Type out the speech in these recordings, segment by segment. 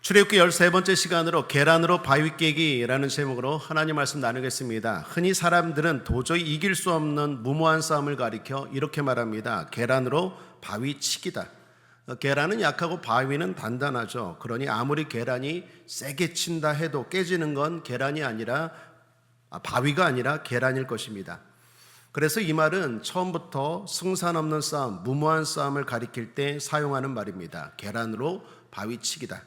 출애굽기 13번째 시간으로 계란으로 바위 깨기라는 제목으로 하나님 말씀 나누겠습니다. 흔히 사람들은 도저히 이길 수 없는 무모한 싸움을 가리켜 이렇게 말합니다. 계란으로 바위 치기다. 계란은 약하고 바위는 단단하죠. 그러니 아무리 계란이 세게 친다 해도 깨지는 건 바위가 아니라 계란일 것입니다. 그래서 이 말은 처음부터 승산 없는 싸움, 무모한 싸움을 가리킬 때 사용하는 말입니다. 계란으로 바위 치기다.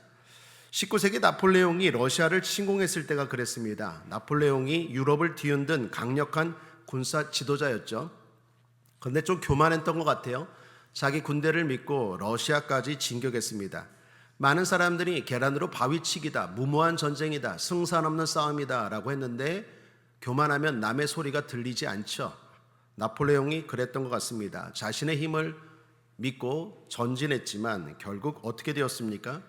19세기 나폴레옹이 러시아를 침공했을 때가 그랬습니다. 나폴레옹이 유럽을 뒤흔든 강력한 군사 지도자였죠. 그런데 좀 교만했던 것 같아요. 자기 군대를 믿고 러시아까지 진격했습니다. 많은 사람들이 계란으로 바위치기다, 무모한 전쟁이다, 승산 없는 싸움이다 라고 했는데 교만하면 남의 소리가 들리지 않죠. 나폴레옹이 그랬던 것 같습니다. 자신의 힘을 믿고 전진했지만 결국 어떻게 되었습니까?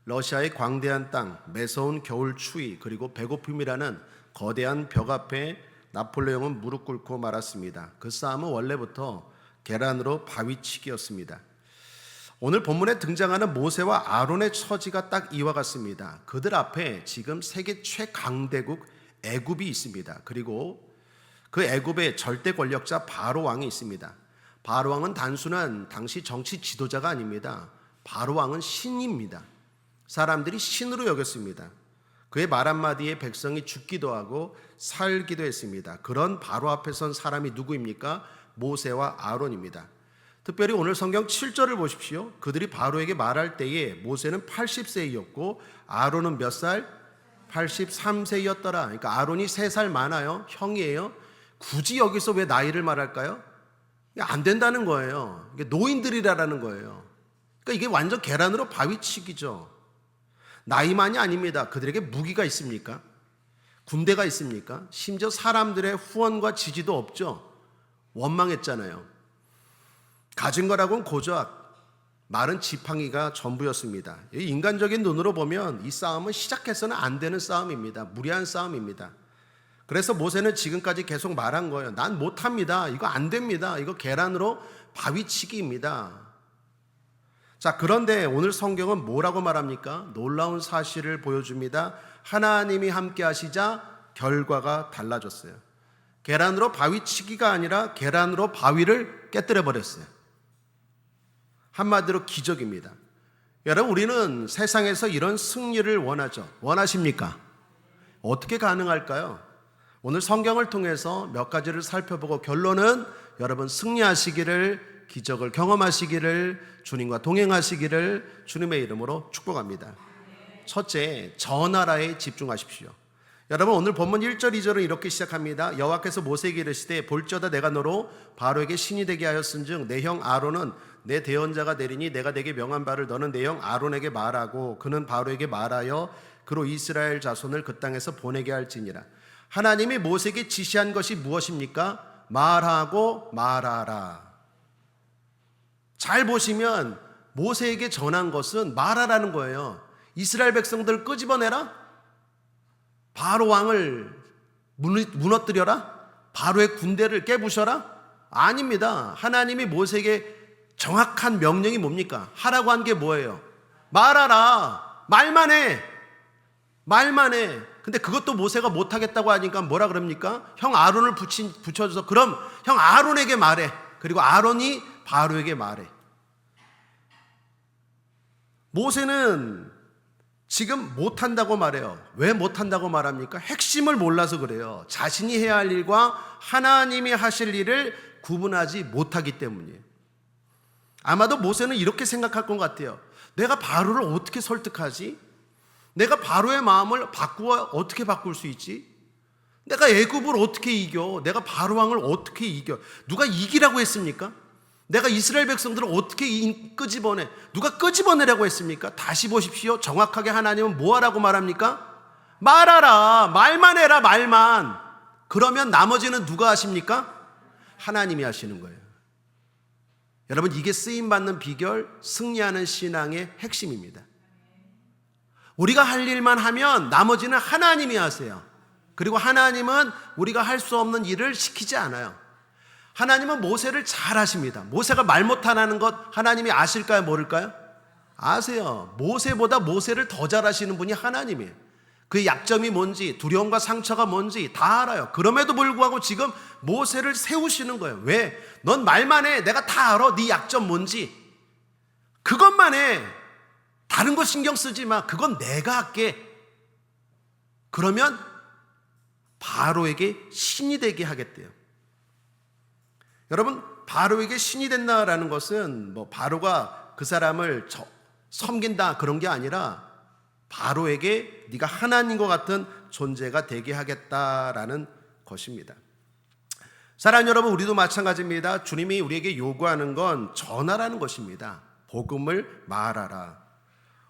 러시아의 광대한 땅, 매서운 겨울 추위, 그리고 배고픔이라는 거대한 벽 앞에 나폴레옹은 무릎 꿇고 말았습니다. 그 싸움은 원래부터 계란으로 바위치기였습니다. 오늘 본문에 등장하는 모세와 아론의 처지가 딱 이와 같습니다. 그들 앞에 지금 세계 최강대국 애굽이 있습니다. 그리고 그 애굽의 절대 권력자 바로 왕이 있습니다. 바로 왕은 단순한 당시 정치 지도자가 아닙니다. 바로 왕은 신입니다. 사람들이 신으로 여겼습니다. 그의 말 한마디에 백성이 죽기도 하고 살기도 했습니다. 그런 바로 앞에 선 사람이 누구입니까? 모세와 아론입니다. 특별히 오늘 성경 7절을 보십시오. 그들이 바로에게 말할 때에 모세는 80세이었고 아론은 몇 살? 83세였더라. 그러니까 아론이 3살 많아요. 형이에요. 굳이 여기서 왜 나이를 말할까요? 안 된다는 거예요. 이게 노인들이라는 거예요. 그러니까 이게 완전 계란으로 바위치기죠. 나이만이 아닙니다. 그들에게 무기가 있습니까? 군대가 있습니까? 심지어 사람들의 후원과 지지도 없죠. 원망했잖아요. 가진 거라고는 고작 말은 지팡이가 전부였습니다. 인간적인 눈으로 보면 이 싸움은 시작해서는 안 되는 싸움입니다. 무리한 싸움입니다. 그래서 모세는 지금까지 계속 말한 거예요. 난 못합니다. 이거 안 됩니다. 이거 계란으로 바위치기입니다. 자, 그런데 오늘 성경은 뭐라고 말합니까? 놀라운 사실을 보여줍니다. 하나님이 함께 하시자 결과가 달라졌어요. 계란으로 바위치기가 아니라 계란으로 바위를 깨뜨려 버렸어요. 한마디로 기적입니다. 여러분, 우리는 세상에서 이런 승리를 원하죠. 원하십니까? 어떻게 가능할까요? 오늘 성경을 통해서 몇 가지를 살펴보고 결론은 여러분 승리하시기를, 기적을 경험하시기를, 주님과 동행하시기를 주님의 이름으로 축복합니다. 첫째, 저 나라에 집중하십시오. 여러분, 오늘 본문 1절 2절은 이렇게 시작합니다. 여호와께서 모세에게 이르시되 볼지어다 내가 너로 바로에게 신이 되게 하였은즉 내 형 아론은 내 대언자가 되리니 내가 내게 명한 바를 너는 내 형 아론에게 말하고 그는 바로에게 말하여 그로 이스라엘 자손을 그 땅에서 보내게 할지니라. 하나님이 모세에게 지시한 것이 무엇입니까? 말하고 말하라. 잘 보시면 모세에게 전한 것은 말하라는 거예요. 이스라엘 백성들을 끄집어내라? 바로 왕을 무너뜨려라? 바로의 군대를 깨부셔라? 아닙니다. 하나님이 모세에게 정확한 명령이 뭡니까? 하라고 한 게 뭐예요? 말하라. 말만 해. 말만 해. 근데 그것도 모세가 못하겠다고 하니까 뭐라 그럽니까? 형 아론을 붙여줘서 그럼 형 아론에게 말해. 그리고 아론이 바로에게 말해. 모세는 지금 못한다고 말해요. 왜 못한다고 말합니까? 핵심을 몰라서 그래요. 자신이 해야 할 일과 하나님이 하실 일을 구분하지 못하기 때문이에요. 아마도 모세는 이렇게 생각할 것 같아요. 내가 바로를 어떻게 설득하지? 내가 바로의 마음을 어떻게 바꿀 수 있지? 내가 애굽을 어떻게 이겨? 내가 바로 왕을 어떻게 이겨? 누가 이기라고 했습니까? 내가 이스라엘 백성들을 어떻게 끄집어내? 누가 끄집어내라고 했습니까? 다시 보십시오. 정확하게 하나님은 뭐 하라고 말합니까? 말하라. 말만 해라. 말만. 그러면 나머지는 누가 하십니까? 하나님이 하시는 거예요. 여러분, 이게 쓰임받는 비결, 승리하는 신앙의 핵심입니다. 우리가 할 일만 하면 나머지는 하나님이 하세요. 그리고 하나님은 우리가 할 수 없는 일을 시키지 않아요. 하나님은 모세를 잘 아십니다. 모세가 말 못하는 것 하나님이 아실까요? 모를까요? 아세요. 모세보다 모세를 더 잘 아시는 분이 하나님이에요. 그의 약점이 뭔지, 두려움과 상처가 뭔지 다 알아요. 그럼에도 불구하고 지금 모세를 세우시는 거예요. 왜? 넌 말만 해. 내가 다 알아. 네 약점 뭔지. 그것만 해. 다른 거 신경 쓰지 마. 그건 내가 할게. 그러면 바로에게 신이 되게 하겠대요. 여러분, 바로에게 신이 된다라는 것은 뭐 바로가 그 사람을 섬긴다 그런 게 아니라 바로에게 네가 하나님과 같은 존재가 되게 하겠다라는 것입니다. 사랑하는 여러분, 우리도 마찬가지입니다. 주님이 우리에게 요구하는 건 전하라는 것입니다. 복음을 말하라.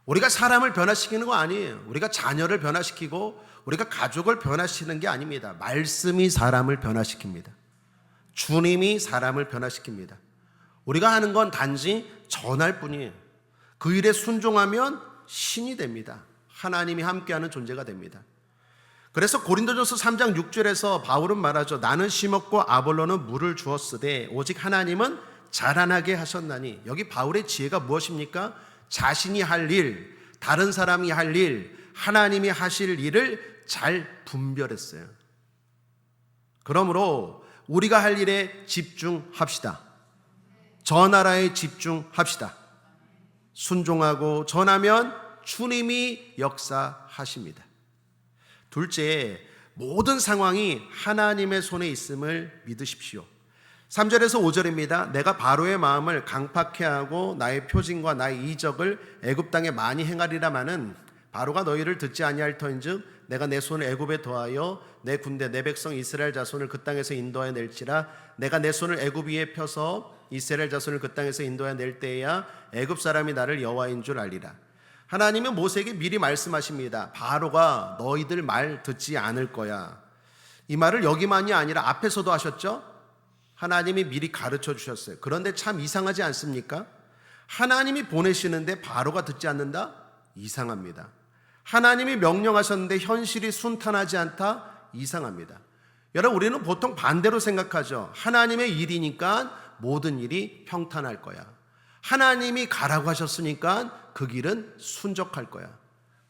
우리가 사람을 변화시키는 거 아니에요. 우리가 자녀를 변화시키고 우리가 가족을 변화시키는 게 아닙니다. 말씀이 사람을 변화시킵니다. 주님이 사람을 변화시킵니다. 우리가 하는 건 단지 전할 뿐이에요. 그 일에 순종하면 신이 됩니다. 하나님이 함께하는 존재가 됩니다. 그래서 고린도전서 3장 6절에서 바울은 말하죠. 나는 심었고 아볼로는 물을 주었으되 오직 하나님은 자라나게 하셨나니. 여기 바울의 지혜가 무엇입니까? 자신이 할 일, 다른 사람이 할 일, 하나님이 하실 일을 잘 분별했어요. 그러므로 우리가 할 일에 집중합시다. 전하라에 집중합시다. 순종하고 전하면 주님이 역사하십니다. 둘째, 모든 상황이 하나님의 손에 있음을 믿으십시오. 3절에서 5절입니다. 내가 바로의 마음을 강팍해 하고 나의 표징과 나의 이적을 애굽 땅에 많이 행하리라마는 바로가 너희를 듣지 아니할 터인즉 내가 내 손을 애굽에 더하여 내 군대 내 백성 이스라엘 자손을 그 땅에서 인도하여 낼지라. 내가 내 손을 애굽 위에 펴서 이스라엘 자손을 그 땅에서 인도하여 낼 때에야 애굽 사람이 나를 여호와인 줄 알리라. 하나님은 모세에게 미리 말씀하십니다. 바로가 너희들 말 듣지 않을 거야. 이 말을 여기만이 아니라 앞에서도 하셨죠. 하나님이 미리 가르쳐 주셨어요. 그런데 참 이상하지 않습니까? 하나님이 보내시는데 바로가 듣지 않는다? 이상합니다. 하나님이 명령하셨는데 현실이 순탄하지 않다? 이상합니다. 여러분, 우리는 보통 반대로 생각하죠. 하나님의 일이니까 모든 일이 평탄할 거야. 하나님이 가라고 하셨으니까 그 길은 순적할 거야.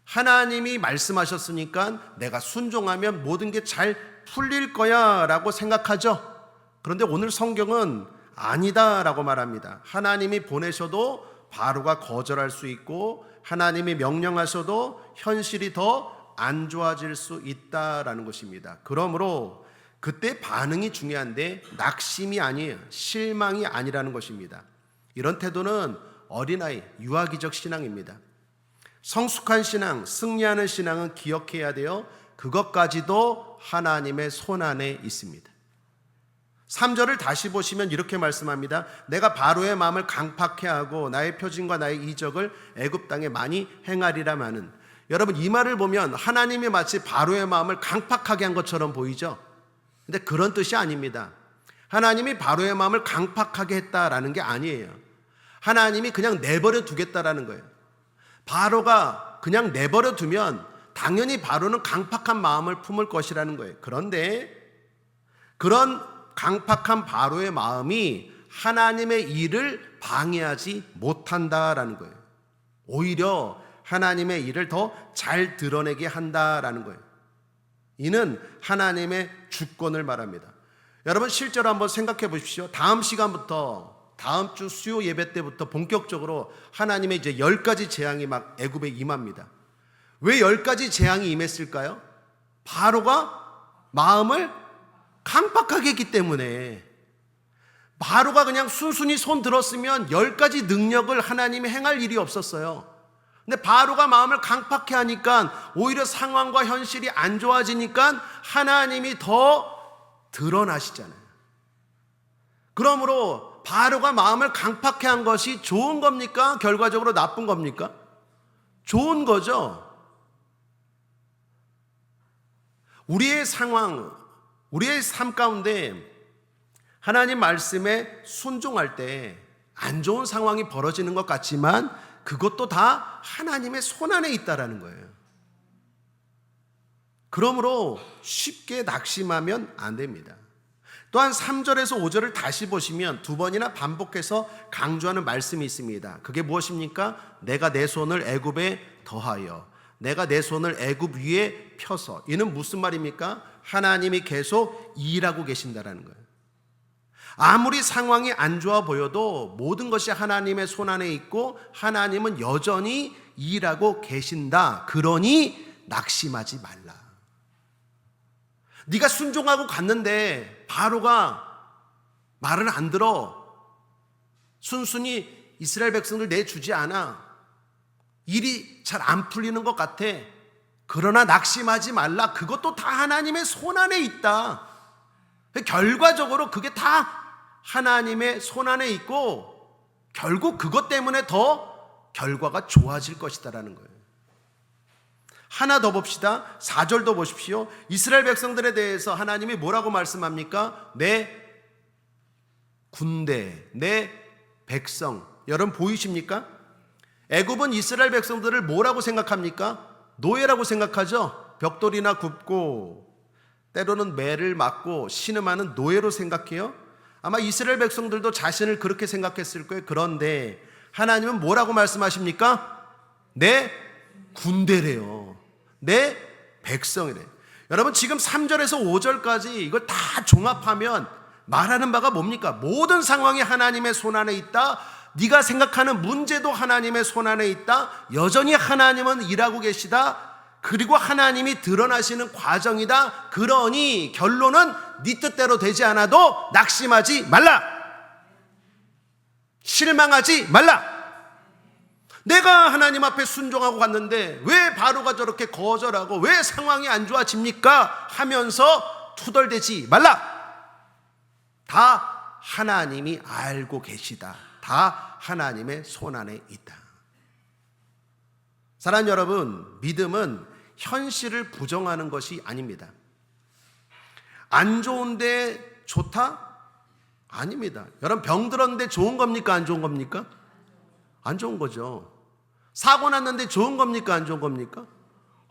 하나님이 말씀하셨으니까 내가 순종하면 모든 게 잘 풀릴 거야 라고 생각하죠. 그런데 오늘 성경은 아니다라고 말합니다. 하나님이 보내셔도 바로가 거절할 수 있고 하나님이 명령하셔도 현실이 더 안 좋아질 수 있다라는 것입니다. 그러므로 그때 반응이 중요한데 낙심이 아니에요. 실망이 아니라는 것입니다. 이런 태도는 어린아이, 유아기적 신앙입니다. 성숙한 신앙, 승리하는 신앙은 기억해야 돼요. 그것까지도 하나님의 손 안에 있습니다. 3절을 다시 보시면 이렇게 말씀합니다. 내가 바로의 마음을 강팍해 하고 나의 표징과 나의 이적을 애굽 땅에 많이 행하리라마는. 여러분, 이 말을 보면 하나님이 마치 바로의 마음을 강팍하게 한 것처럼 보이죠. 근데 그런 뜻이 아닙니다. 하나님이 바로의 마음을 강팍하게 했다라는 게 아니에요. 하나님이 그냥 내버려 두겠다라는 거예요. 바로가 그냥 내버려 두면 당연히 바로는 강팍한 마음을 품을 것이라는 거예요. 그런데 그런 강팍한 바로의 마음이 하나님의 일을 방해하지 못한다라는 거예요. 오히려 하나님의 일을 더 잘 드러내게 한다라는 거예요. 이는 하나님의 주권을 말합니다. 여러분, 실제로 한번 생각해 보십시오. 다음 시간부터, 다음 주 수요 예배 때부터 본격적으로 하나님의 이제 10가지 재앙이 막 애굽에 임합니다. 왜 10가지 재앙이 임했을까요? 바로가 마음을 강팍하게 했기 때문에. 바로가 그냥 순순히 손 들었으면 10가지 능력을 하나님이 행할 일이 없었어요. 근데 바로가 마음을 강팍해 하니까 오히려 상황과 현실이 안 좋아지니까 하나님이 더 드러나시잖아요. 그러므로 바로가 마음을 강팍해 한 것이 좋은 겁니까? 결과적으로 나쁜 겁니까? 좋은 거죠. 우리의 상황, 우리의 삶 가운데 하나님 말씀에 순종할 때 안 좋은 상황이 벌어지는 것 같지만 그것도 다 하나님의 손 안에 있다라는 거예요. 그러므로 쉽게 낙심하면 안 됩니다. 또한 3절에서 5절을 다시 보시면 두 번이나 반복해서 강조하는 말씀이 있습니다. 그게 무엇입니까? 내가 내 손을 애굽에 더하여, 내가 내 손을 애굽 위에 펴서. 이는 무슨 말입니까? 하나님이 계속 일하고 계신다라는 거예요. 아무리 상황이 안 좋아 보여도 모든 것이 하나님의 손 안에 있고 하나님은 여전히 일하고 계신다. 그러니 낙심하지 말라. 네가 순종하고 갔는데 바로가 말을 안 들어. 순순히 이스라엘 백성들 내주지 않아. 일이 잘 안 풀리는 것 같아. 그러나 낙심하지 말라. 그것도 다 하나님의 손 안에 있다. 결과적으로 그게 다 하나님의 손 안에 있고 결국 그것 때문에 더 결과가 좋아질 것이다라는 거예요. 하나 더 봅시다. 4절도 보십시오. 이스라엘 백성들에 대해서 하나님이 뭐라고 말씀합니까? 내 군대, 내 백성. 여러분 보이십니까? 애굽은 이스라엘 백성들을 뭐라고 생각합니까? 노예라고 생각하죠. 벽돌이나 굽고 때로는 매를 맞고 신음하는 노예로 생각해요. 아마 이스라엘 백성들도 자신을 그렇게 생각했을 거예요. 그런데 하나님은 뭐라고 말씀하십니까? 내 군대래요. 내 백성이래. 여러분 지금 3절에서 5절까지 이걸 다 종합하면 말하는 바가 뭡니까? 모든 상황이 하나님의 손 안에 있다. 네가 생각하는 문제도 하나님의 손 안에 있다. 여전히 하나님은 일하고 계시다. 그리고 하나님이 드러나시는 과정이다. 그러니 결론은 네 뜻대로 되지 않아도 낙심하지 말라. 실망하지 말라. 내가 하나님 앞에 순종하고 갔는데 왜 바로가 저렇게 거절하고 왜 상황이 안 좋아집니까? 하면서 투덜대지 말라. 다 하나님이 알고 계시다. 다 하나님의 손 안에 있다. 사랑하는 여러분, 믿음은 현실을 부정하는 것이 아닙니다. 안 좋은데 좋다? 아닙니다. 여러분 병 들었는데 좋은 겁니까? 안 좋은 겁니까? 안 좋은 거죠. 사고 났는데 좋은 겁니까? 안 좋은 겁니까?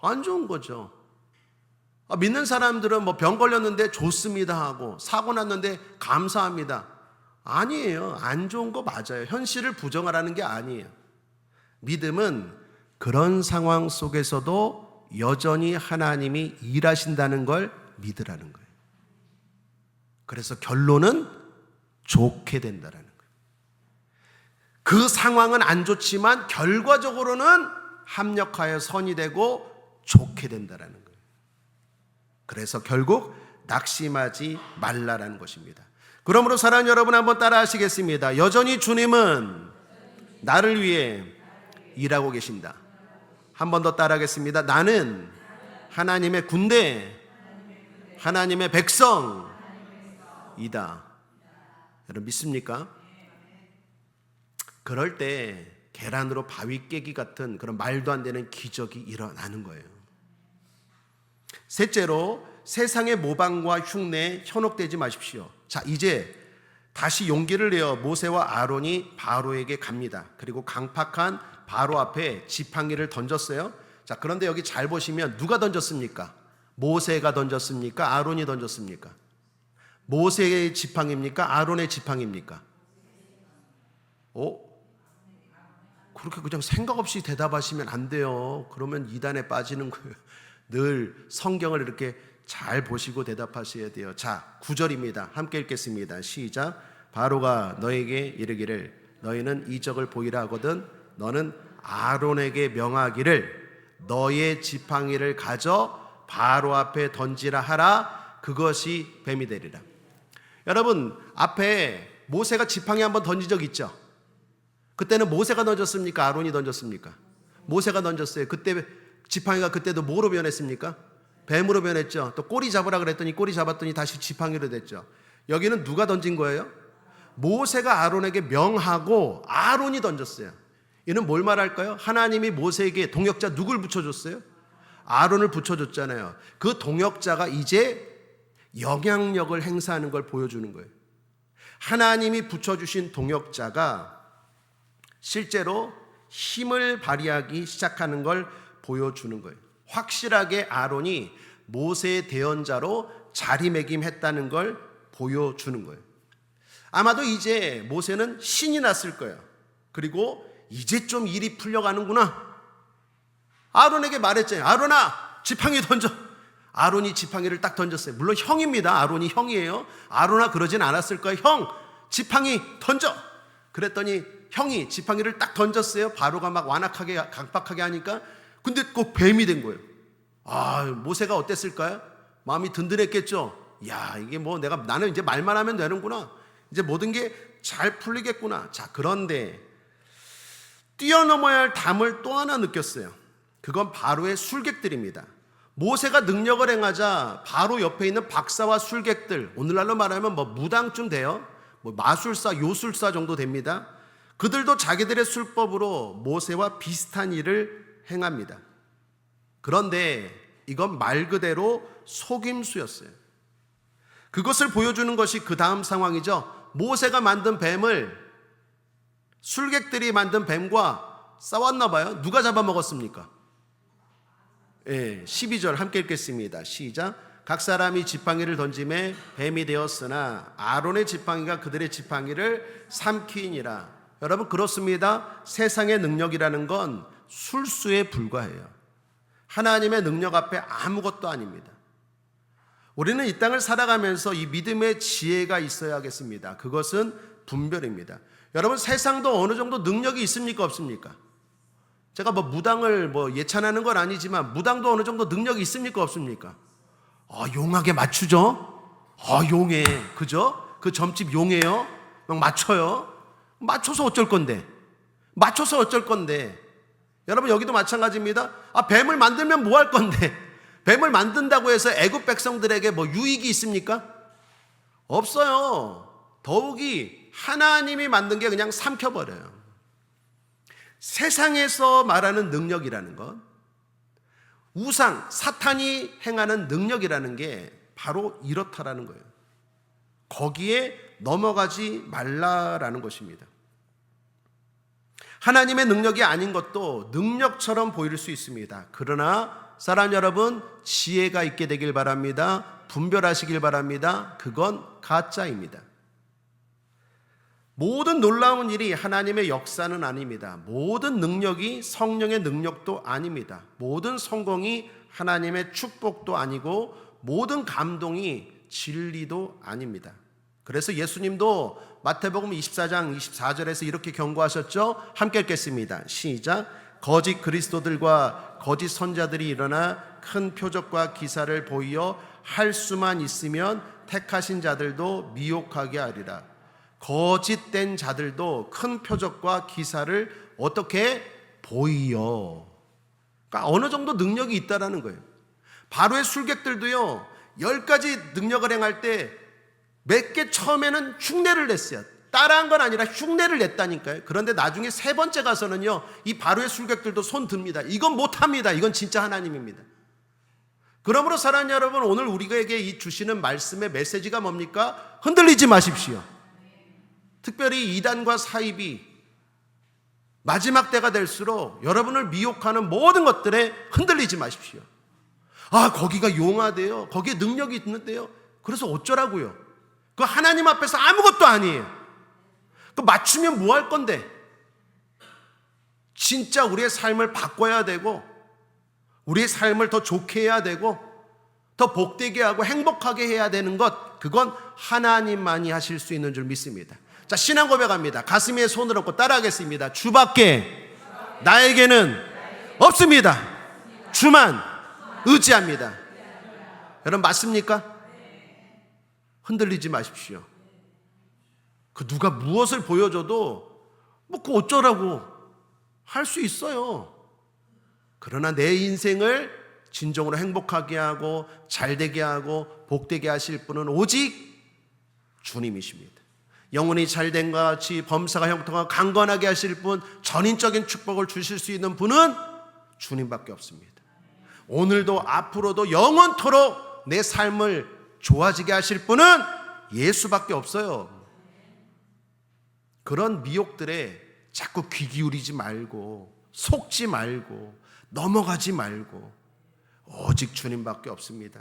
안 좋은 거죠. 믿는 사람들은 뭐 병 걸렸는데 좋습니다 하고 사고 났는데 감사합니다. 아니에요. 안 좋은 거 맞아요. 현실을 부정하라는 게 아니에요. 믿음은 그런 상황 속에서도 여전히 하나님이 일하신다는 걸 믿으라는 거예요. 그래서 결론은 좋게 된다는 거예요. 그 상황은 안 좋지만 결과적으로는 합력하여 선이 되고 좋게 된다는 거예요. 그래서 결국 낙심하지 말라라는 것입니다. 그러므로 사랑하는 여러분 한번 따라 하시겠습니다. 여전히 주님은 나를 위해 일하고 계신다. 한 번 더 따라 하겠습니다. 나는 하나님의 군대, 하나님의 백성이다. 여러분 믿습니까? 그럴 때 계란으로 바위 깨기 같은 그런 말도 안 되는 기적이 일어나는 거예요. 셋째로 세상의 모방과 흉내에 현혹되지 마십시오. 자, 이제 다시 용기를 내어 모세와 아론이 바로에게 갑니다. 그리고 강팍한 바로 앞에 지팡이를 던졌어요. 자, 그런데 여기 잘 보시면 누가 던졌습니까? 모세가 던졌습니까? 아론이 던졌습니까? 모세의 지팡이입니까? 아론의 지팡이입니까? 그렇게 그냥 생각 없이 대답하시면 안 돼요. 그러면 이단에 빠지는 거예요. 늘 성경을 이렇게 잘 보시고 대답하셔야 돼요. 자, 9절입니다. 함께 읽겠습니다. 시작. 바로가 너에게 이르기를 너희는 이적을 보이라 하거든 너는 아론에게 명하기를 너의 지팡이를 가져 바로 앞에 던지라 하라. 그것이 뱀이 되리라. 여러분 앞에 모세가 지팡이 한번 던진 적 있죠? 그때는 모세가 던졌습니까? 아론이 던졌습니까? 모세가 던졌어요. 그때 지팡이가 그때도 뭐로 변했습니까? 뱀으로 변했죠. 또 꼬리 잡으라 그랬더니 꼬리 잡았더니 다시 지팡이로 됐죠. 여기는 누가 던진 거예요? 모세가 아론에게 명하고 아론이 던졌어요. 이는 뭘 말할까요? 하나님이 모세에게 동역자 누굴 붙여줬어요? 아론을 붙여줬잖아요. 그 동역자가 이제 영향력을 행사하는 걸 보여주는 거예요. 하나님이 붙여주신 동역자가 실제로 힘을 발휘하기 시작하는 걸 보여주는 거예요. 확실하게 아론이 모세의 대언자로 자리매김했다는 걸 보여주는 거예요. 아마도 이제 모세는 신이 났을 거예요. 그리고 이제 좀 일이 풀려가는구나. 아론에게 말했잖아요. 아론아, 지팡이 던져. 아론이 지팡이를 딱 던졌어요. 물론 형입니다. 아론이 형이에요. 아론아 그러진 않았을 거예요. 형, 지팡이 던져. 그랬더니 형이 지팡이를 딱 던졌어요. 바로가 막 완악하게 강팍하게 하니까 근데 꼭 뱀이 된 거예요. 모세가 어땠을까요? 마음이 든든했겠죠. 야, 이게 뭐 나는 이제 말만 하면 되는구나. 이제 모든 게 잘 풀리겠구나. 자, 그런데 뛰어넘어야 할 담을 또 하나 느꼈어요. 그건 바로의 술객들입니다. 모세가 능력을 행하자 바로 옆에 있는 박사와 술객들, 오늘날로 말하면 뭐 무당쯤 돼요. 뭐 마술사, 요술사 정도 됩니다. 그들도 자기들의 술법으로 모세와 비슷한 일을 행합니다. 그런데 이건 말 그대로 속임수였어요. 그것을 보여주는 것이 그 다음 상황이죠. 모세가 만든 뱀을 술객들이 만든 뱀과 싸웠나 봐요. 누가 잡아먹었습니까? 12절 함께 읽겠습니다. 시작. 각 사람이 지팡이를 던짐에 뱀이 되었으나 아론의 지팡이가 그들의 지팡이를 삼키니라. 여러분, 그렇습니다. 세상의 능력이라는 건 술수에 불과해요. 하나님의 능력 앞에 아무것도 아닙니다. 우리는 이 땅을 살아가면서 이 믿음의 지혜가 있어야겠습니다. 그것은 분별입니다. 여러분, 세상도 어느 정도 능력이 있습니까? 없습니까? 제가 뭐 무당을 예찬하는 건 아니지만 무당도 어느 정도 능력이 있습니까? 없습니까? 용하게 맞추죠? 용해. 그죠? 그 점집 용해요? 막 맞춰요? 맞춰서 어쩔 건데? 여러분, 여기도 마찬가지입니다. 뱀을 만들면 뭐 할 건데? 뱀을 만든다고 해서 애굽 백성들에게 뭐 유익이 있습니까? 없어요. 더욱이 하나님이 만든 게 그냥 삼켜버려요. 세상에서 말하는 능력이라는 것, 우상, 사탄이 행하는 능력이라는 게 바로 이렇다라는 거예요. 거기에 넘어가지 말라라는 것입니다. 하나님의 능력이 아닌 것도 능력처럼 보일 수 있습니다. 그러나 사랑 여러분, 지혜가 있게 되길 바랍니다. 분별하시길 바랍니다. 그건 가짜입니다. 모든 놀라운 일이 하나님의 역사는 아닙니다. 모든 능력이 성령의 능력도 아닙니다. 모든 성공이 하나님의 축복도 아니고 모든 감동이 진리도 아닙니다. 그래서 예수님도 마태복음 24장 24절에서 이렇게 경고하셨죠. 함께 읽겠습니다. 시작. 거짓 그리스도들과 거짓 선자들이 일어나 큰 표적과 기사를 보이어 할 수만 있으면 택하신 자들도 미혹하게 하리라. 거짓된 자들도 큰 표적과 기사를 어떻게 보이어. 그러니까 어느 정도 능력이 있다라는 거예요. 바로의 술객들도요, 10가지 능력을 행할 때 몇 개 처음에는 흉내를 냈어요. 따라한 건 아니라 흉내를 냈다니까요. 그런데 나중에 세 번째 가서는요, 이 바로의 술객들도 손 듭니다. 이건 못합니다. 이건 진짜 하나님입니다. 그러므로 사랑하는 여러분, 오늘 우리에게 이 주시는 말씀의 메시지가 뭡니까? 흔들리지 마십시오. 특별히 이단과 사입이 마지막 때가 될수록 여러분을 미혹하는 모든 것들에 흔들리지 마십시오. 거기가 용하대요. 거기에 능력이 있는데요. 그래서 어쩌라고요? 그 하나님 앞에서 아무것도 아니에요. 그 맞추면 뭐 할 건데? 진짜 우리의 삶을 바꿔야 되고, 우리의 삶을 더 좋게 해야 되고, 더 복되게 하고 행복하게 해야 되는 것, 그건 하나님만이 하실 수 있는 줄 믿습니다. 자, 신앙 고백합니다. 가슴 위에 손을 얹고 따라하겠습니다. 주밖에 나에게는 없습니다. 주만 의지합니다. 여러분, 맞습니까? 흔들리지 마십시오. 그 누가 무엇을 보여줘도 그 어쩌라고 할 수 있어요. 그러나 내 인생을 진정으로 행복하게 하고 잘되게 하고 복되게 하실 분은 오직 주님이십니다. 영혼이 잘된 것 같이 범사가 형통하고 강건하게 하실 분, 전인적인 축복을 주실 수 있는 분은 주님밖에 없습니다. 오늘도 앞으로도 영원토록 내 삶을 좋아지게 하실 분은 예수밖에 없어요. 그런 미혹들에 자꾸 귀 기울이지 말고, 속지 말고, 넘어가지 말고, 오직 주님밖에 없습니다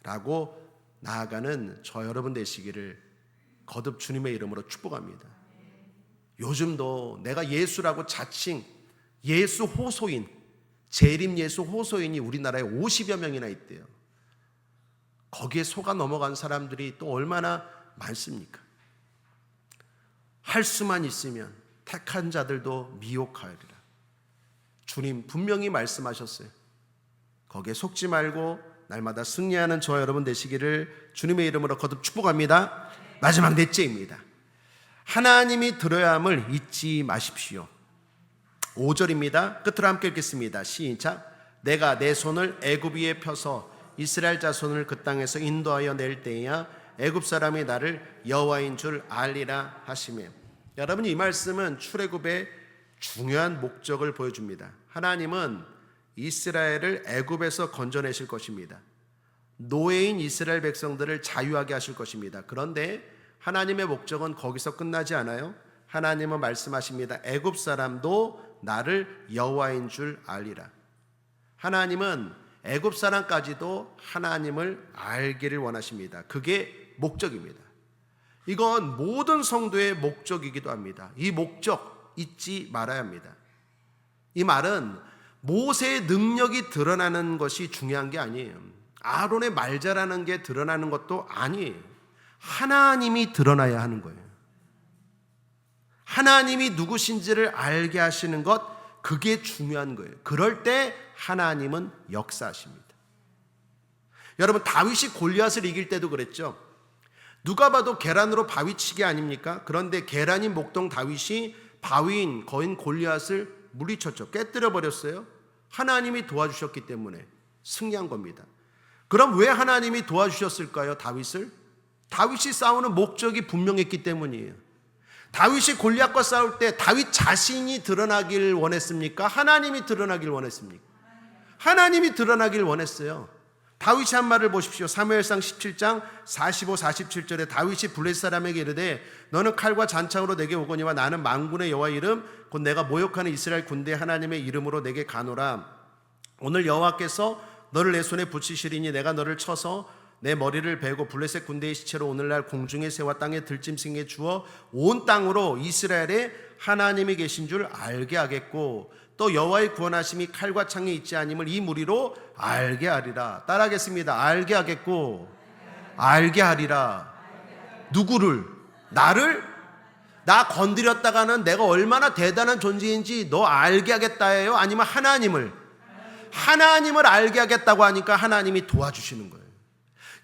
라고 나아가는 저 여러분 되시기를 거듭 주님의 이름으로 축복합니다. 요즘도 내가 예수라고 자칭 예수 호소인, 재림 예수 호소인이 우리나라에 50여 명이나 있대요. 거기에 속아 넘어간 사람들이 또 얼마나 많습니까? 할 수만 있으면 택한 자들도 미혹하리라. 주님 분명히 말씀하셨어요. 거기에 속지 말고 날마다 승리하는 저와 여러분 되시기를 주님의 이름으로 거듭 축복합니다. 마지막 넷째입니다. 하나님이 들어야 함을 잊지 마십시오. 5절입니다. 끝으로 함께 읽겠습니다. 시작. 내가 내 손을 애굽 위에 펴서 이스라엘 자손을 그 땅에서 인도하여 낼 때에야 애굽 사람이 나를 여호와인 줄 알리라 하시며. 여러분, 이 말씀은 출애굽의 중요한 목적을 보여줍니다. 하나님은 이스라엘을 애굽에서 건져내실 것입니다. 노예인 이스라엘 백성들을 자유하게 하실 것입니다. 그런데 하나님의 목적은 거기서 끝나지 않아요. 하나님은 말씀하십니다. 애굽 사람도 나를 여호와인 줄 알리라. 하나님은 애굽 사람까지도 하나님을 알기를 원하십니다. 그게 목적입니다. 이건 모든 성도의 목적이기도 합니다. 이 목적 잊지 말아야 합니다. 이 말은 모세의 능력이 드러나는 것이 중요한 게 아니에요. 아론의 말 잘하는 게 드러나는 것도 아니에요. 하나님이 드러나야 하는 거예요. 하나님이 누구신지를 알게 하시는 것, 그게 중요한 거예요. 그럴 때 하나님은 역사하십니다. 여러분, 다윗이 골리앗을 이길 때도 그랬죠. 누가 봐도 계란으로 바위치기 아닙니까? 그런데 계란인 목동 다윗이 바위인 거인 골리앗을 물리쳤죠. 깨뜨려 버렸어요. 하나님이 도와주셨기 때문에 승리한 겁니다. 그럼 왜 하나님이 도와주셨을까요? 다윗을? 다윗이 싸우는 목적이 분명했기 때문이에요. 다윗이 골리앗과 싸울 때 다윗 자신이 드러나길 원했습니까? 하나님이 드러나길 원했습니까? 하나님이 드러나길 원했어요. 다윗이 한 말을 보십시오. 사무엘상 17장 45, 47절에 다윗이 블레셋 사람에게 이르되 너는 칼과 잔창으로 내게 오거니와 나는 만군의 여호와의 이름 곧 내가 모욕하는 이스라엘 군대 하나님의 이름으로 내게 가노라. 오늘 여호와께서 너를 내 손에 붙이시리니 내가 너를 쳐서 내 머리를 베고 블레셋 군대의 시체로 오늘날 공중의 새와 땅의 들짐승에 주어 온 땅으로 이스라엘에 하나님이 계신 줄 알게 하겠고 또 여호와의 구원하심이 칼과 창에 있지 아님을 이 무리로 알게 하리라. 따라하겠습니다. 알게 하겠고 알게 하리라. 누구를? 나를? 나 건드렸다가는 내가 얼마나 대단한 존재인지 너 알게 하겠다예요? 아니면 하나님을? 하나님을 알게 하겠다고 하니까 하나님이 도와주시는 거예요.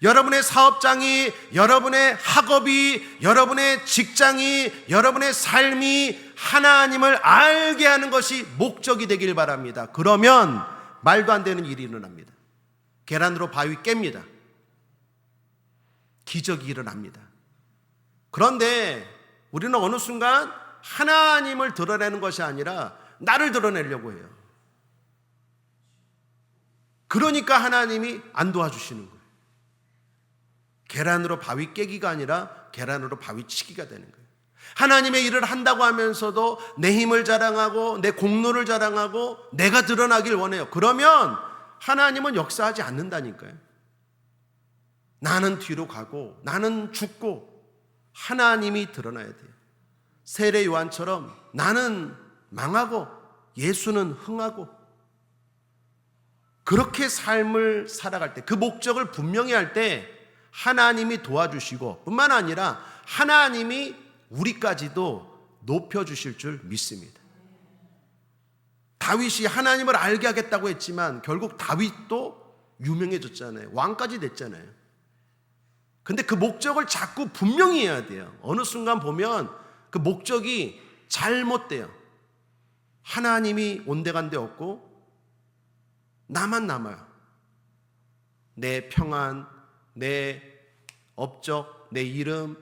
여러분의 사업장이, 여러분의 학업이, 여러분의 직장이, 여러분의 삶이 하나님을 알게 하는 것이 목적이 되길 바랍니다. 그러면 말도 안 되는 일이 일어납니다. 계란으로 바위 깹니다. 기적이 일어납니다. 그런데 우리는 어느 순간 하나님을 드러내는 것이 아니라 나를 드러내려고 해요. 그러니까 하나님이 안 도와주시는 거예요. 계란으로 바위 깨기가 아니라 계란으로 바위 치기가 되는 거예요. 하나님의 일을 한다고 하면서도 내 힘을 자랑하고 내 공로를 자랑하고 내가 드러나길 원해요. 그러면 하나님은 역사하지 않는다니까요. 나는 뒤로 가고 나는 죽고 하나님이 드러나야 돼요. 세례 요한처럼 나는 망하고 예수는 흥하고 그렇게 삶을 살아갈 때 그 목적을 분명히 할 때 하나님이 도와주시고 뿐만 아니라 하나님이 우리까지도 높여주실 줄 믿습니다. 다윗이 하나님을 알게 하겠다고 했지만 결국 다윗도 유명해졌잖아요. 왕까지 됐잖아요. 근데 그 목적을 자꾸 분명히 해야 돼요. 어느 순간 보면 그 목적이 잘못돼요. 하나님이 온데간데 없고 나만 남아요. 내 평안, 내 업적, 내 이름,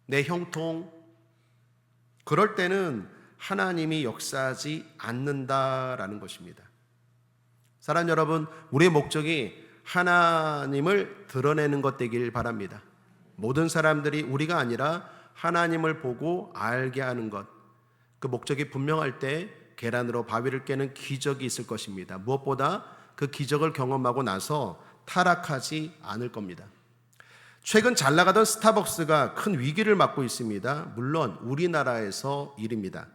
내 형통. 그럴 때는 하나님이 역사하지 않는다라는 것입니다. 사랑하는 여러분, 우리의 목적이 하나님을 드러내는 것 되길 바랍니다. 모든 사람들이 우리가 아니라 하나님을 보고 알게 하는 것, 그 목적이 분명할 때 계란으로 바위를 깨는 기적이 있을 것입니다. 무엇보다 그 기적을 경험하고 나서 타락하지 않을 겁니다. 최근 잘 나가던 스타벅스가 큰 위기를 맞고 있습니다. 물론 우리나라에서 일입니다.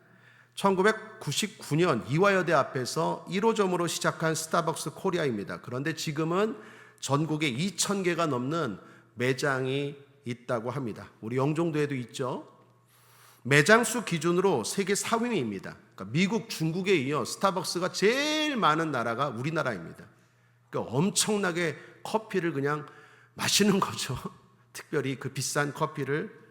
1999년 이화여대 앞에서 1호점으로 시작한 스타벅스 코리아입니다. 그런데 지금은 전국에 2,000개가 넘는 매장이 있다고 합니다. 우리 영종도에도 있죠. 매장 수 기준으로 세계 4위입니다. 그러니까 미국, 중국에 이어 스타벅스가 제일 많은 나라가 우리나라입니다. 그러니까 엄청나게 커피를 그냥 마시는 거죠. 특별히 그 비싼 커피를.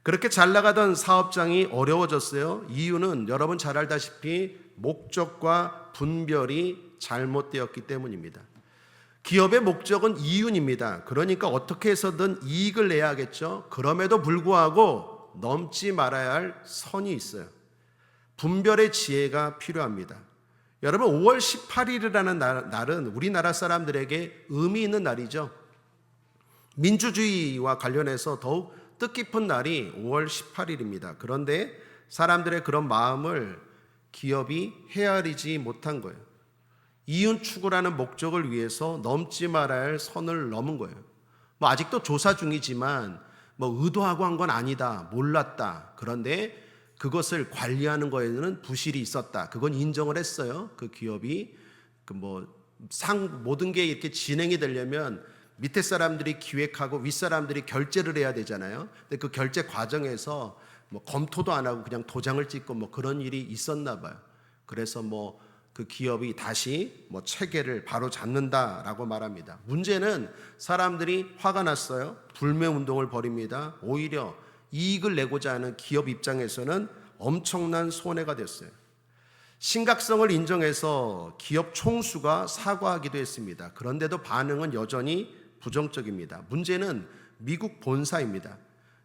그렇게 잘 나가던 사업장이 어려워졌어요. 이유는 여러분 잘 알다시피 목적과 분별이 잘못되었기 때문입니다. 기업의 목적은 이윤입니다. 그러니까 어떻게 해서든 이익을 내야겠죠. 그럼에도 불구하고 넘지 말아야 할 선이 있어요. 분별의 지혜가 필요합니다. 여러분 5월 18일이라는 날은 우리나라 사람들에게 의미 있는 날이죠. 민주주의와 관련해서 더욱 뜻깊은 날이 5월 18일입니다. 그런데 사람들의 그런 마음을 기업이 헤아리지 못한 거예요. 이윤 추구라는 목적을 위해서 넘지 말아야 할 선을 넘은 거예요. 아직도 조사 중이지만 의도하고 한 건 아니다, 몰랐다. 그런데 그것을 관리하는 거에는 부실이 있었다. 그건 인정을 했어요. 그 기업이 모든 게 이렇게 진행이 되려면 밑에 사람들이 기획하고 윗 사람들이 결제를 해야 되잖아요. 근데 그 결제 과정에서 검토도 안 하고 그냥 도장을 찍고 그런 일이 있었나 봐요. 그래서 그 기업이 다시 체계를 바로 잡는다라고 말합니다. 문제는 사람들이 화가 났어요. 불매 운동을 벌입니다. 오히려 이익을 내고자 하는 기업 입장에서는 엄청난 손해가 됐어요. 심각성을 인정해서 기업 총수가 사과하기도 했습니다. 그런데도 반응은 여전히 부정적입니다. 문제는 미국 본사입니다.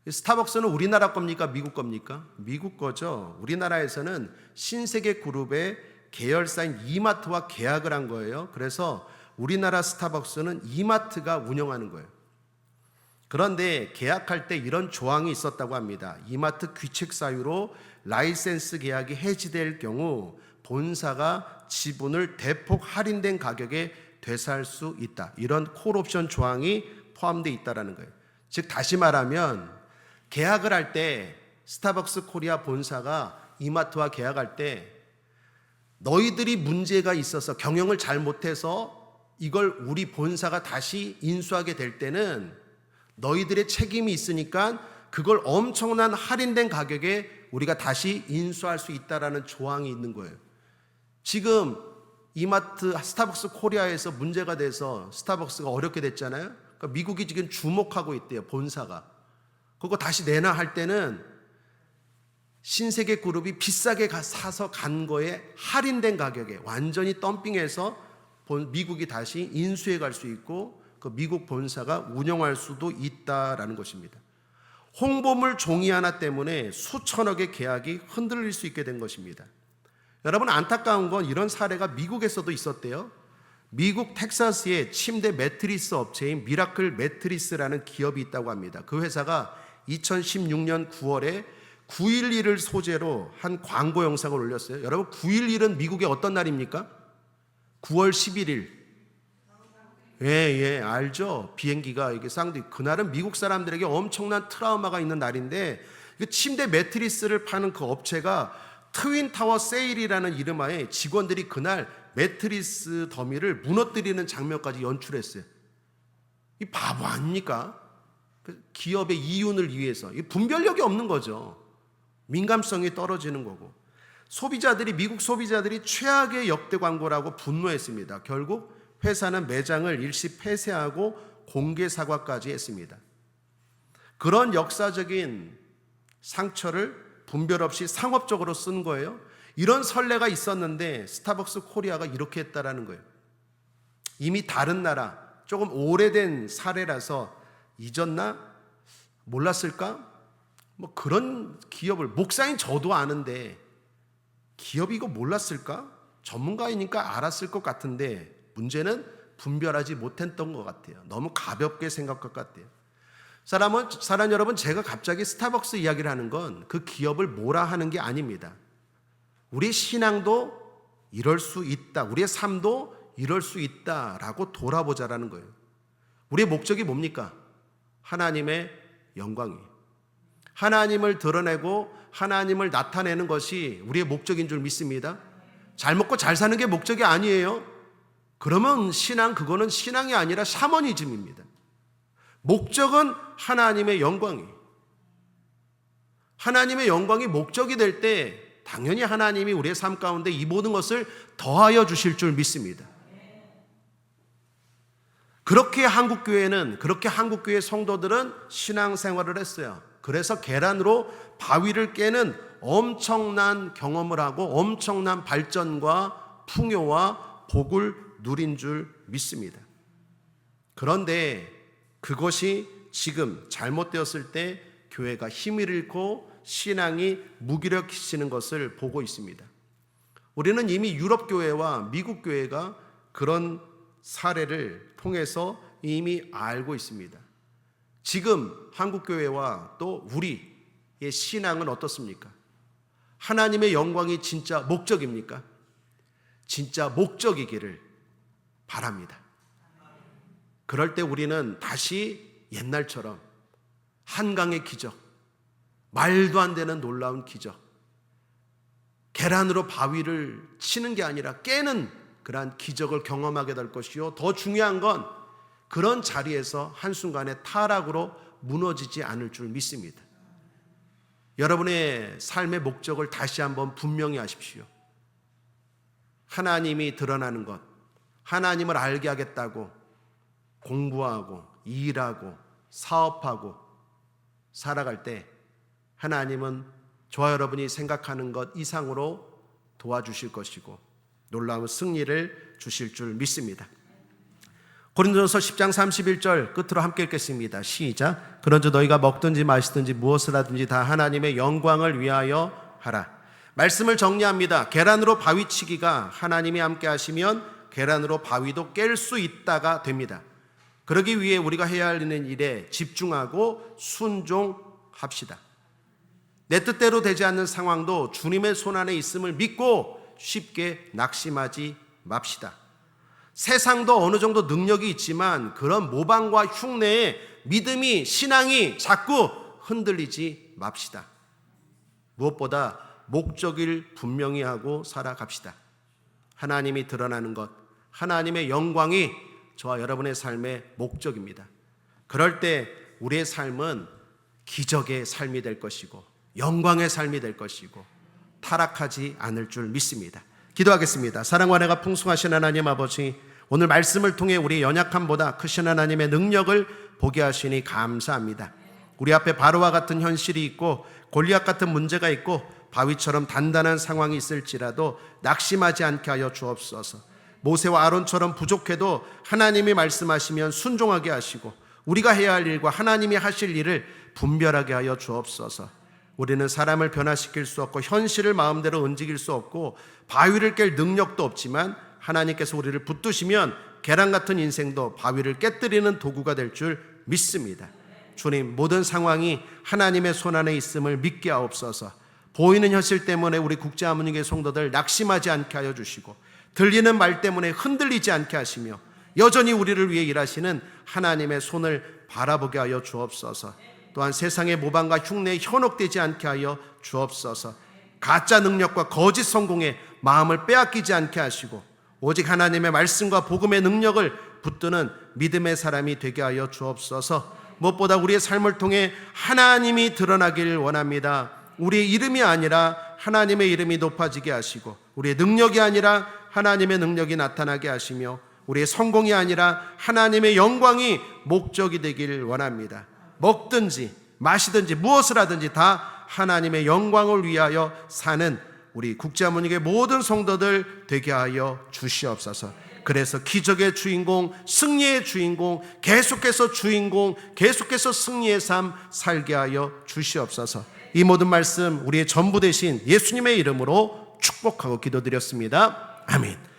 스타벅스는 우리나라 겁니까? 미국 겁니까? 미국 거죠. 우리나라에서는 신세계 그룹의 계열사인 이마트와 계약을 한 거예요. 그래서 우리나라 스타벅스는 이마트가 운영하는 거예요. 그런데 계약할 때 이런 조항이 있었다고 합니다. 이마트 귀책 사유로 라이센스 계약이 해지될 경우 본사가 지분을 대폭 할인된 가격에 되살 수 있다. 이런 콜옵션 조항이 포함되어 있다는 거예요. 즉 다시 말하면 계약을 할 때 스타벅스 코리아 본사가 이마트와 계약할 때 너희들이 문제가 있어서 경영을 잘못해서 이걸 우리 본사가 다시 인수하게 될 때는 너희들의 책임이 있으니까 그걸 엄청난 할인된 가격에 우리가 다시 인수할 수 있다라는 조항이 있는 거예요. 지금 이마트 스타벅스 코리아에서 문제가 돼서 스타벅스가 어렵게 됐잖아요. 그러니까 미국이 지금 주목하고 있대요. 본사가. 그거 다시 내놔 할 때는 신세계 그룹이 비싸게 사서 간 거에 할인된 가격에 완전히 덤핑해서 미국이 다시 인수해 갈 수 있고 그 미국 본사가 운영할 수도 있다라는 것입니다. 홍보물 종이 하나 때문에 수천억의 계약이 흔들릴 수 있게 된 것입니다. 여러분 안타까운 건 이런 사례가 미국에서도 있었대요. 미국 텍사스에 침대 매트리스 업체인 미라클 매트리스라는 기업이 있다고 합니다. 그 회사가 2016년 9월에 9.11을 소재로 한 광고 영상을 올렸어요. 여러분 9.11은 미국의 어떤 날입니까? 9월 11일. 예, 알죠. 비행기가 이게 그날은 미국 사람들에게 엄청난 트라우마가 있는 날인데 침대 매트리스를 파는 그 업체가 트윈타워 세일이라는 이름하에 직원들이 그날 매트리스 더미를 무너뜨리는 장면까지 연출했어요. 이 바보 아닙니까? 기업의 이윤을 위해서. 분별력이 없는 거죠. 민감성이 떨어지는 거고. 미국 소비자들이 최악의 역대 광고라고 분노했습니다. 결국 회사는 매장을 일시 폐쇄하고 공개 사과까지 했습니다. 그런 역사적인 상처를 분별 없이 상업적으로 쓴 거예요. 이런 선례가 있었는데 스타벅스 코리아가 이렇게 했다라는 거예요. 이미 다른 나라, 조금 오래된 사례라서 잊었나? 몰랐을까? 그런 기업을 목사인 저도 아는데 기업이 이거 몰랐을까? 전문가이니까 알았을 것 같은데 문제는 분별하지 못했던 것 같아요. 너무 가볍게 생각할 것 같아요. 사람 여러분, 제가 갑자기 스타벅스 이야기를 하는 건 그 기업을 뭐라 하는 게 아닙니다. 우리 신앙도 이럴 수 있다. 우리의 삶도 이럴 수 있다라고 돌아보자라는 거예요. 우리의 목적이 뭡니까? 하나님의 영광이에요. 하나님을 드러내고 하나님을 나타내는 것이 우리의 목적인 줄 믿습니다. 잘 먹고 잘 사는 게 목적이 아니에요. 그러면 그거는 신앙이 아니라 샤머니즘입니다. 목적은 하나님의 영광이에요. 하나님의 영광이 목적이 될 때 당연히 하나님이 우리의 삶 가운데 이 모든 것을 더하여 주실 줄 믿습니다. 그렇게 한국교회 성도들은 신앙생활을 했어요. 그래서 계란으로 바위를 깨는 엄청난 경험을 하고 엄청난 발전과 풍요와 복을 누린 줄 믿습니다. 그런데 그것이 지금 잘못되었을 때 교회가 힘을 잃고 신앙이 무기력해지는 것을 보고 있습니다. 우리는 이미 유럽 교회와 미국 교회가 그런 사례를 통해서 이미 알고 있습니다. 지금 한국 교회와 또 우리의 신앙은 어떻습니까? 하나님의 영광이 진짜 목적입니까? 진짜 목적이기를 바랍니다. 그럴 때 우리는 다시 옛날처럼 한강의 기적, 말도 안 되는 놀라운 기적, 계란으로 바위를 치는 게 아니라 깨는 그러한 기적을 경험하게 될 것이요, 더 중요한 건 그런 자리에서 한순간에 타락으로 무너지지 않을 줄 믿습니다. 여러분의 삶의 목적을 다시 한번 분명히 하십시오. 하나님이 드러나는 것, 하나님을 알게 하겠다고 공부하고 일하고 사업하고 살아갈 때 하나님은 저와 여러분이 생각하는 것 이상으로 도와주실 것이고 놀라운 승리를 주실 줄 믿습니다. 고린도전서 10장 31절 끝으로 함께 읽겠습니다. 시작. 그런즉 너희가 먹든지 마시든지 무엇을 하든지 다 하나님의 영광을 위하여 하라. 말씀을 정리합니다. 계란으로 바위치기가 하나님이 함께 하시면 계란으로 바위도 깰 수 있다가 됩니다. 그러기 위해 우리가 해야 할 일에 집중하고 순종합시다. 내 뜻대로 되지 않는 상황도 주님의 손안에 있음을 믿고 쉽게 낙심하지 맙시다. 세상도 어느 정도 능력이 있지만 그런 모방과 흉내에 믿음이, 신앙이 자꾸 흔들리지 맙시다. 무엇보다 목적을 분명히 하고 살아갑시다. 하나님이 드러나는 것, 하나님의 영광이 저와 여러분의 삶의 목적입니다. 그럴 때 우리의 삶은 기적의 삶이 될 것이고 영광의 삶이 될 것이고 타락하지 않을 줄 믿습니다. 기도하겠습니다. 사랑과 은혜가 풍성하신 하나님 아버지, 오늘 말씀을 통해 우리의 연약함보다 크신 하나님의 능력을 보게 하시니 감사합니다. 우리 앞에 바로와 같은 현실이 있고 골리앗 같은 문제가 있고 바위처럼 단단한 상황이 있을지라도 낙심하지 않게 하여 주옵소서. 모세와 아론처럼 부족해도 하나님이 말씀하시면 순종하게 하시고 우리가 해야 할 일과 하나님이 하실 일을 분별하게 하여 주옵소서. 우리는 사람을 변화시킬 수 없고 현실을 마음대로 움직일 수 없고 바위를 깰 능력도 없지만 하나님께서 우리를 붙드시면 계란 같은 인생도 바위를 깨뜨리는 도구가 될 줄 믿습니다. 주님, 모든 상황이 하나님의 손안에 있음을 믿게 하옵소서. 보이는 현실 때문에 우리 국제아문육의 성도들 낙심하지 않게 하여 주시고 들리는 말 때문에 흔들리지 않게 하시며 여전히 우리를 위해 일하시는 하나님의 손을 바라보게 하여 주옵소서. 또한 세상의 모방과 흉내에 현혹되지 않게 하여 주옵소서. 가짜 능력과 거짓 성공에 마음을 빼앗기지 않게 하시고 오직 하나님의 말씀과 복음의 능력을 붙드는 믿음의 사람이 되게 하여 주옵소서. 무엇보다 우리의 삶을 통해 하나님이 드러나길 원합니다. 우리의 이름이 아니라 하나님의 이름이 높아지게 하시고 우리의 능력이 아니라 하나님의 능력이 나타나게 하시며 우리의 성공이 아니라 하나님의 영광이 목적이 되길 원합니다. 먹든지 마시든지 무엇을 하든지 다 하나님의 영광을 위하여 사는 우리 국제아문육의 모든 성도들 되게 하여 주시옵소서. 그래서 기적의 주인공, 승리의 주인공, 계속해서 주인공, 계속해서 승리의 삶 살게 하여 주시옵소서. 이 모든 말씀 우리의 전부 되신 예수님의 이름으로 축복하고 기도드렸습니다. 아멘.